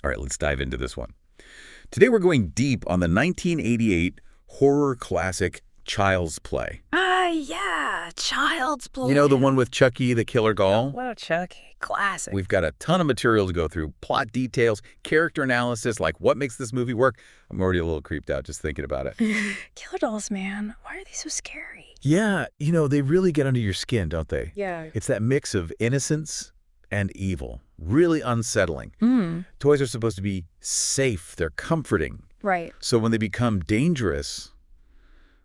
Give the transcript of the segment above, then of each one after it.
All right, let's dive into this one. Today we're going deep on the 1988 horror classic Child's Play. Yeah, Child's Play. You know, the one with Chucky, the killer doll? Wow, Chucky. Classic. We've got a ton of material to go through, plot details, character analysis, like what makes this movie work. I'm already a little creeped out just thinking about it. Killer dolls, man. Why are they so scary? Yeah, you know, they really get under your skin, don't they? Yeah. It's that mix of innocence and evil. Really unsettling. Mm. Toys are supposed to be safe. They're comforting. Right. So when they become dangerous,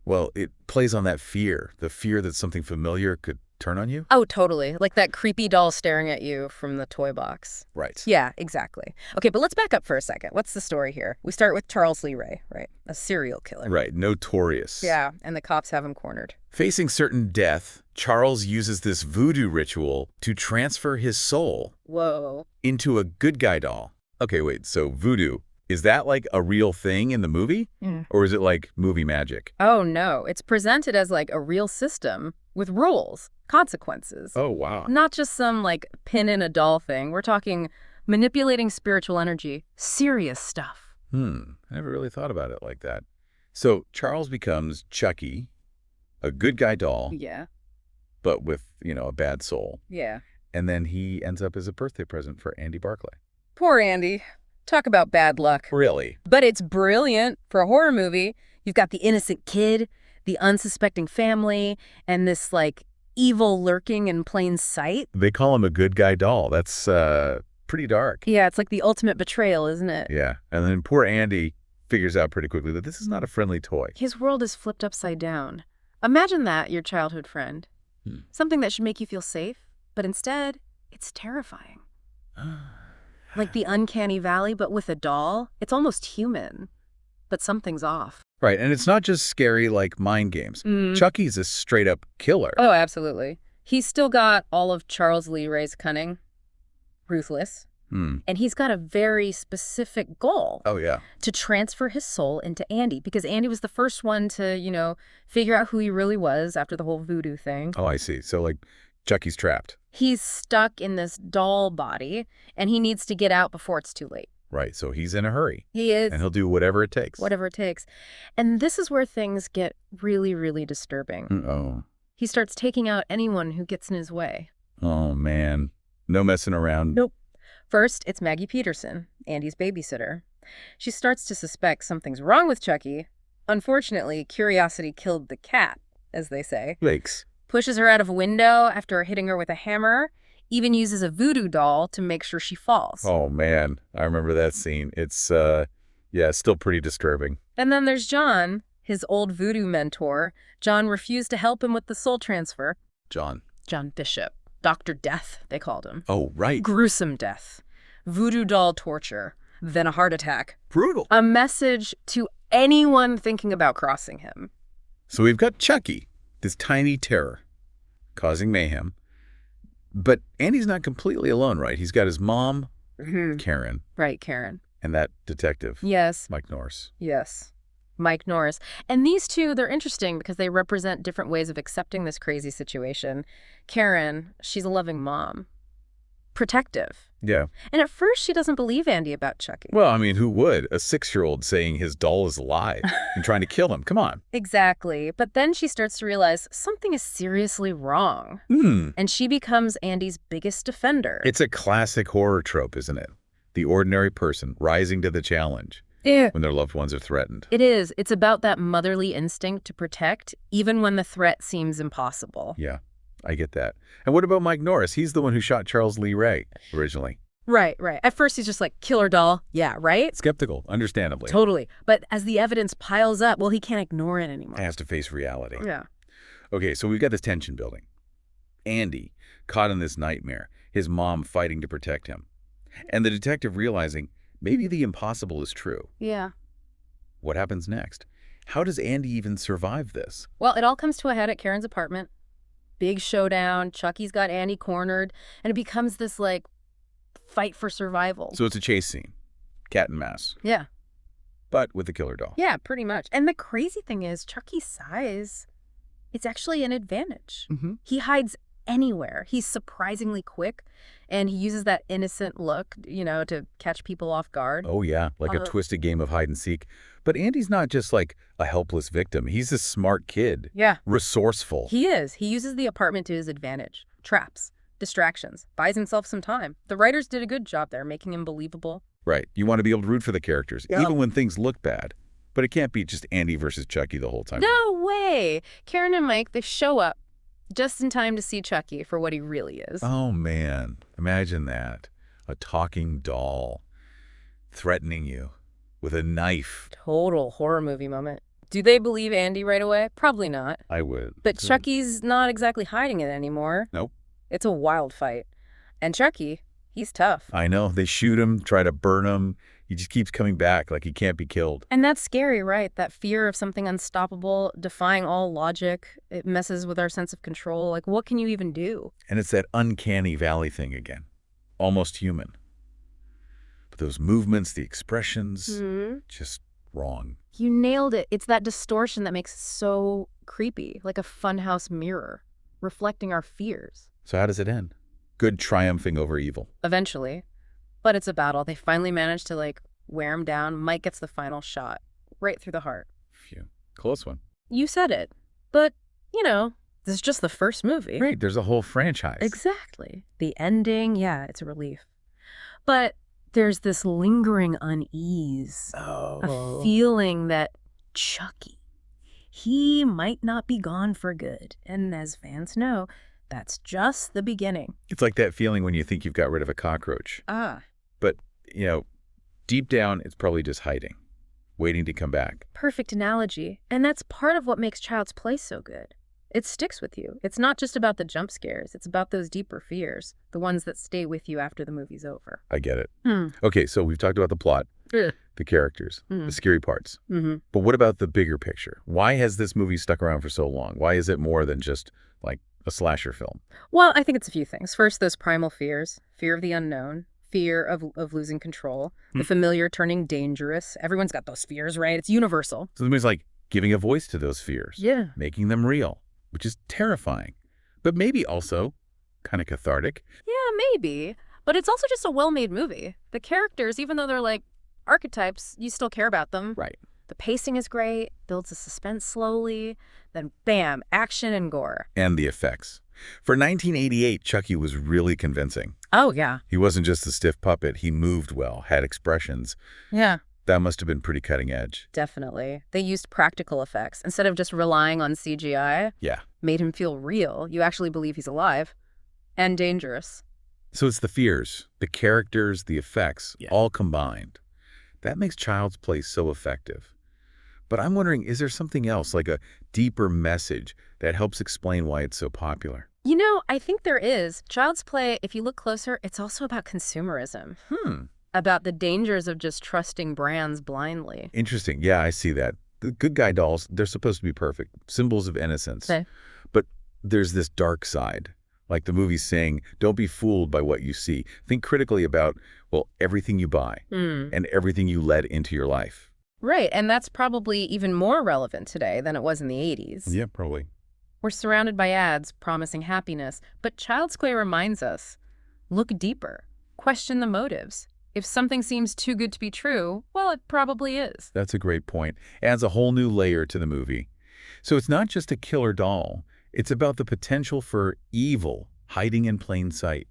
well, it plays on that fear, the fear that something familiar could turn on you. Oh, totally. Like that creepy doll staring at you from the toy box. Right. Yeah, exactly. Okay, but let's back up for a second. What's the story here? We start with Charles Lee Ray, right? A serial killer. Right. Notorious. Yeah, and the cops have him cornered. Facing certain death, Charles uses this voodoo ritual to transfer his soul Whoa. into a good guy doll. Okay, wait. So voodoo, is that like a real thing in the movie? Or is it like movie magic? Oh, no. It's presented as like a real system with rules, consequences. Oh, wow. Not just some like pin in a doll thing. We're talking manipulating spiritual energy. Serious stuff. I never really thought about it like that. So Charles becomes Chucky, a good guy doll, Yeah. but with, you know, a bad soul. Yeah. And then he ends up as a birthday present for Andy Barclay. Poor Andy. Talk about bad luck. Really? But it's brilliant for a horror movie. You've got the innocent kid, the unsuspecting family, and this, like, evil lurking in plain sight. They call him a good guy doll. That's pretty dark. Yeah, it's like the ultimate betrayal, isn't it? Yeah. And then poor Andy figures out pretty quickly that this is not a friendly toy. His world is flipped upside down. Imagine that, your childhood friend. Something that should make you feel safe, but instead, it's terrifying. Like the uncanny valley, but with a doll. It's almost human, but something's off. Right. And it's not just scary like mind games. Chucky's a straight-up killer. Oh, absolutely. He's still got all of Charles Lee Ray's cunning. Ruthless. And he's got a very specific goal. Oh, yeah. To transfer his soul into Andy, because Andy was the first one to, you know, figure out who he really was after the whole voodoo thing. Oh, I see. So, like, Chucky's trapped. He's stuck in this doll body, and he needs to get out before it's too late. Right. So he's in a hurry. He is. And he'll do whatever it takes. Whatever it takes. And this is where things get really, really disturbing. Oh. He starts taking out anyone who gets in his way. Oh, man. No messing around. Nope. First, it's Maggie Peterson, Andy's babysitter. She starts to suspect something's wrong with Chucky. Unfortunately, curiosity killed the cat, as they say. Yikes. Pushes her out of a window after hitting her with a hammer. Even uses a voodoo doll to make sure she falls. Oh, man. I remember that scene. It's, yeah, still pretty disturbing. And then there's John, his old voodoo mentor. John refused to help him with the soul transfer. John Bishop. Dr. Death, they called him. Oh, right. Gruesome death. Voodoo doll torture. Then a heart attack. Brutal. A message to anyone thinking about crossing him. So we've got Chucky, this tiny terror, causing mayhem. But Andy's not completely alone, right? He's got his mom, Karen. Right, Karen. And that detective. Yes. Mike Norris. Yes. Mike Norris. And these two, they're interesting because they represent different ways of accepting this crazy situation. Karen, she's a loving mom. Protective. Yeah. And at first, she doesn't believe Andy about Chucky. Well, I mean, who would? A 6-year-old saying his doll is alive and trying to kill him. Come on. Exactly. But then she starts to realize something is seriously wrong. And she becomes Andy's biggest defender. It's a classic horror trope, isn't it? The ordinary person rising to the challenge. Yeah. When their loved ones are threatened. It is. It's about that motherly instinct to protect, even when the threat seems impossible. Yeah, I get that. And what about Mike Norris? He's the one who shot Charles Lee Ray originally. Right, right. At first, he's just like, killer doll. Yeah, right? Skeptical, understandably. Totally. But as the evidence piles up, well, he can't ignore it anymore. He has to face reality. Yeah. Okay, so we've got this tension building. Andy, caught in this nightmare, his mom fighting to protect him, and the detective realizing maybe the impossible is true. Yeah. What happens next? How does Andy even survive this? Well, it all comes to a head at Karen's apartment. Big showdown. Chucky's got Andy cornered. And it becomes this, like, fight for survival. So it's a chase scene. Cat and mouse. Yeah. But with the killer doll. Yeah, pretty much. And the crazy thing is, Chucky's size, it's actually an advantage. He hides anywhere. He's surprisingly quick, and he uses that innocent look, to catch people off guard. Oh, yeah, like a twisted game of hide and seek. But Andy's not just like a helpless victim. He's a smart kid. Yeah. Resourceful. He is. He uses the apartment to his advantage. Traps, distractions, buys himself some time. The writers did a good job there, making him believable. Right. You want to be able to root for the characters, Yep. even when things look bad. But it can't be just Andy versus Chucky the whole time. No way! Karen and Mike, they show up just in time to see Chucky for what he really is. Oh, man. Imagine that. A talking doll threatening you with a knife. Total horror movie moment. Do they believe Andy right away? Probably not. I would. But Chucky's not exactly hiding it anymore. Nope. It's a wild fight. And Chucky, he's tough. I know. They shoot him, try to burn him. He just keeps coming back like he can't be killed. And that's scary, right? That fear of something unstoppable, defying all logic. It messes with our sense of control. Like, what can you even do? And it's that uncanny valley thing again. Almost human. But those movements, the expressions, just wrong. You nailed it. It's that distortion that makes it so creepy, like a funhouse mirror, reflecting our fears. So how does it end? Good triumphing over evil. Eventually. But it's a battle. They finally manage to, wear him down. Mike gets the final shot, right through the heart. Phew. Close one. You said it. But, this is just the first movie. Right, there's a whole franchise. Exactly. The ending, yeah, it's a relief. But there's this lingering unease. A feeling that Chucky, he might not be gone for good. And as fans know, that's just the beginning. It's like that feeling when you think you've got rid of a cockroach. But, deep down, it's probably just hiding, waiting to come back. Perfect analogy. And that's part of what makes Child's Play so good. It sticks with you. It's not just about the jump scares. It's about those deeper fears, the ones that stay with you after the movie's over. I get it. Okay, so we've talked about the plot, the characters, the scary parts. But what about the bigger picture? Why has this movie stuck around for so long? Why is it more than just, a slasher film? Well, I think it's a few things. First, those primal fears, fear of the unknown, fear of losing control, the familiar turning dangerous. Everyone's got those fears, right? It's universal. So the movie's like giving a voice to those fears. Yeah. Making them real, which is terrifying, but maybe also kind of cathartic. Yeah, maybe. But it's also just a well-made movie. The characters, even though they're archetypes, you still care about them. Right. The pacing is great, builds the suspense slowly, then bam, action and gore. And the effects. For 1988, Chucky was really convincing. Oh, yeah. He wasn't just a stiff puppet. He moved well, had expressions. Yeah. That must have been pretty cutting edge. Definitely. They used practical effects. Instead of just relying on CGI, Yeah. made him feel real. You actually believe he's alive and dangerous. So it's the fears, the characters, the effects, all combined. That makes Child's Play so effective. But I'm wondering, is there something else, like a deeper message that helps explain why it's so popular? I think there is. Child's Play, if you look closer, it's also about consumerism. About the dangers of just trusting brands blindly. Interesting. Yeah, I see that. The good guy dolls, they're supposed to be perfect, symbols of innocence. Okay. But there's this dark side. Like the movie's saying, don't be fooled by what you see. Think critically about, everything you buy and everything you let into your life. Right, and that's probably even more relevant today than it was in the 80s. Yeah, probably. We're surrounded by ads promising happiness, but Child's Play reminds us, look deeper, question the motives. If something seems too good to be true, well, it probably is. That's a great point. Adds a whole new layer to the movie. So it's not just a killer doll. It's about the potential for evil hiding in plain sight,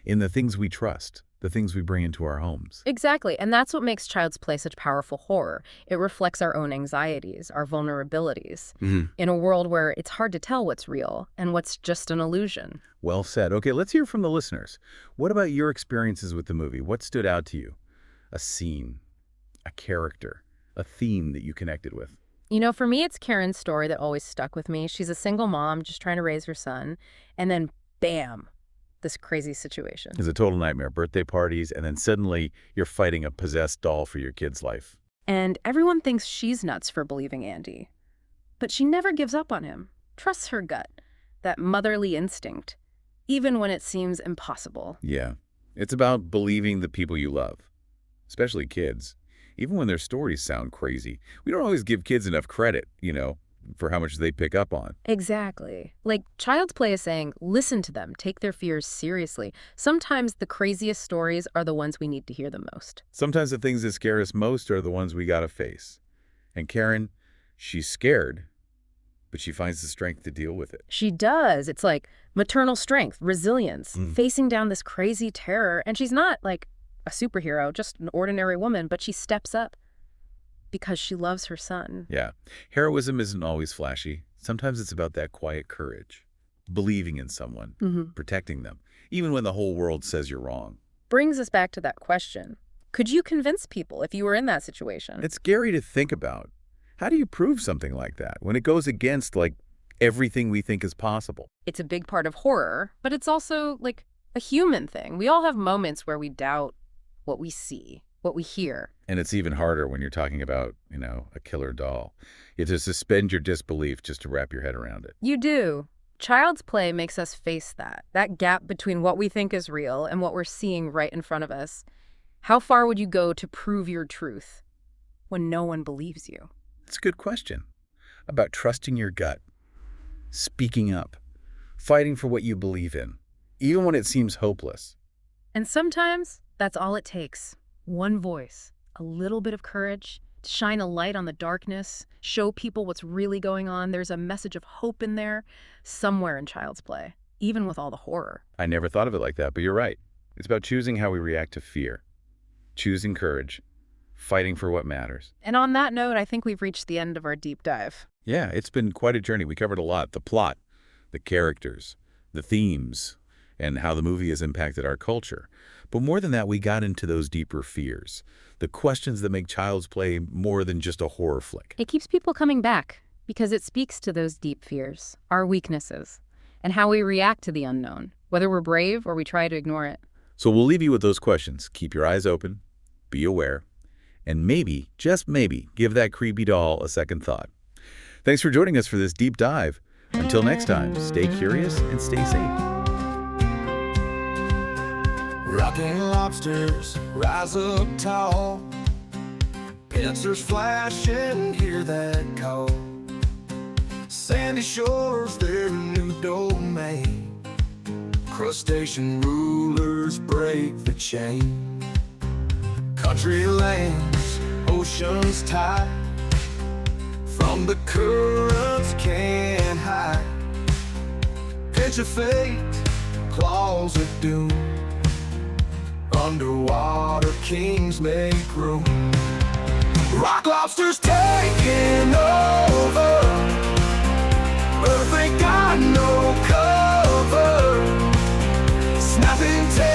in the things we trust, the things we bring into our homes. Exactly, and that's what makes Child's Play such powerful horror. It reflects our own anxieties, our vulnerabilities, in a world where it's hard to tell what's real and what's just an illusion. Well said. Okay, let's hear from the listeners. What about your experiences with the movie? What stood out to you? A scene, a character, a theme that you connected with? For me, it's Karen's story that always stuck with me. She's a single mom just trying to raise her son, and then bam, this crazy situation. It's a total nightmare. Birthday parties, and then suddenly you're fighting a possessed doll for your kid's life. And everyone thinks she's nuts for believing Andy. But she never gives up on him. Trusts her gut, that motherly instinct, even when it seems impossible. Yeah. It's about believing the people you love, especially kids. Even when their stories sound crazy. We don't always give kids enough credit, for how much they pick up on. Exactly. Like, Child's Play is saying, listen to them, take their fears seriously. Sometimes the craziest stories are the ones we need to hear the most. Sometimes the things that scare us most are the ones we gotta face. And Karen, she's scared, but she finds the strength to deal with it. She does. It's like maternal strength, resilience, facing down this crazy terror. And she's not like a superhero, just an ordinary woman, but she steps up because she loves her son. Yeah. Heroism isn't always flashy. Sometimes it's about that quiet courage, believing in someone, protecting them, even when the whole world says you're wrong. Brings us back to that question. Could you convince people if you were in that situation? It's scary to think about. How do you prove something like that when it goes against, like, everything we think is possible? It's a big part of horror, but it's also, like, a human thing. We all have moments where we doubt what we see, what we hear. And it's even harder when you're talking about, a killer doll. You have to suspend your disbelief just to wrap your head around it. You do. Child's Play makes us face that gap between what we think is real and what we're seeing right in front of us. How far would you go to prove your truth when no one believes you? It's a good question. About trusting your gut, speaking up, fighting for what you believe in, even when it seems hopeless. And sometimes that's all it takes. One voice, a little bit of courage, to shine a light on the darkness, show people what's really going on. There's a message of hope in there somewhere in Child's Play, even with all the horror. I never thought of it like that, but you're right. It's about choosing how we react to fear, choosing courage, fighting for what matters. And on that note, I think we've reached the end of our deep dive. Yeah, it's been quite a journey. We covered a lot. The plot, the characters, the themes, and how the movie has impacted our culture. But more than that, we got into those deeper fears, the questions that make Child's Play more than just a horror flick. It keeps people coming back because it speaks to those deep fears, our weaknesses, and how we react to the unknown, whether we're brave or we try to ignore it. So we'll leave you with those questions. Keep your eyes open, be aware, and maybe, just maybe, give that creepy doll a second thought. Thanks for joining us for this deep dive. Until next time, stay curious and stay safe. Rocking lobsters rise up tall, pincers flashing, hear that call. Sandy shores, their new domain. Crustacean rulers break the chain. Country lands, oceans tide, from the currents can't hide. Pitch of fate, claws of doom. Underwater kings make room. Rock lobsters taking over, but they got no cover. Snapping tails